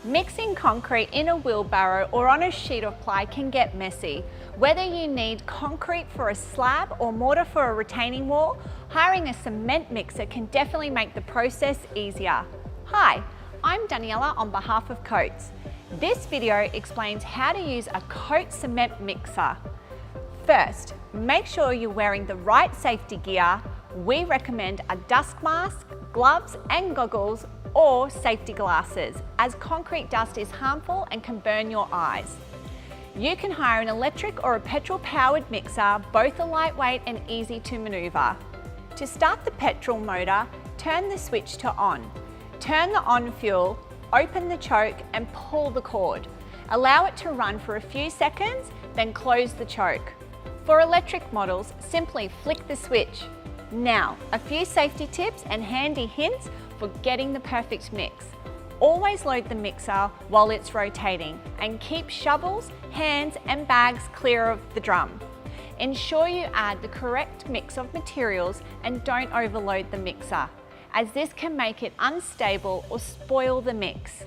Mixing concrete in a wheelbarrow or on a sheet of ply can get messy. Whether you need concrete for a slab or mortar for a retaining wall, hiring a cement mixer can definitely make the process easier. Hi, I'm Daniela on behalf of Coates. This video explains how to use a Coates cement mixer. First, make sure you're wearing the right safety gear. We recommend a dust mask, gloves and goggles, or safety glasses, as concrete dust is harmful and can burn your eyes. You can hire an electric or a petrol-powered mixer, both are lightweight and easy to maneuver. To start the petrol motor, turn the switch to on. Turn the on fuel, open the choke and pull the cord. Allow it to run for a few seconds, then close the choke. For electric models, simply flick the switch. Now, a few safety tips and handy hints for getting the perfect mix. Always load the mixer while it's rotating and keep shovels, hands and bags clear of the drum. Ensure you add the correct mix of materials and don't overload the mixer, as this can make it unstable or spoil the mix.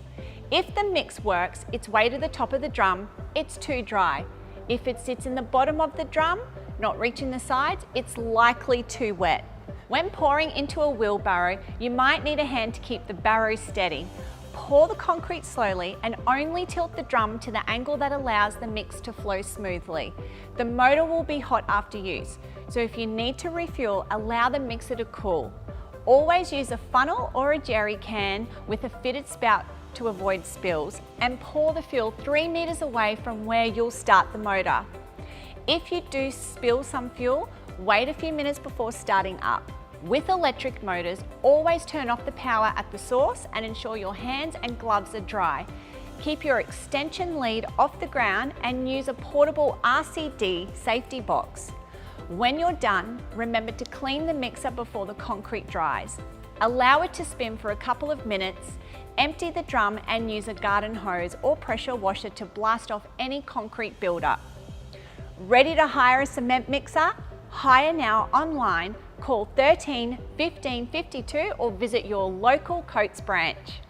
If the mix works its way to the top of the drum, it's too dry. If it sits in the bottom of the drum, not reaching the sides, it's likely too wet. When pouring into a wheelbarrow, you might need a hand to keep the barrow steady. Pour the concrete slowly and only tilt the drum to the angle that allows the mix to flow smoothly. The motor will be hot after use, so if you need to refuel, allow the mixer to cool. Always use a funnel or a jerry can with a fitted spout to avoid spills, and pour the fuel 3 meters away from where you'll start the motor. If you do spill some fuel, wait a few minutes before starting up. With electric motors, always turn off the power at the source and ensure your hands and gloves are dry. Keep your extension lead off the ground and use a portable RCD safety box. When you're done, remember to clean the mixer before the concrete dries. Allow it to spin for a couple of minutes, empty the drum and use a garden hose or pressure washer to blast off any concrete buildup. Ready to hire a cement mixer? Hire now online, call 13 15 52 or visit your local Coates branch.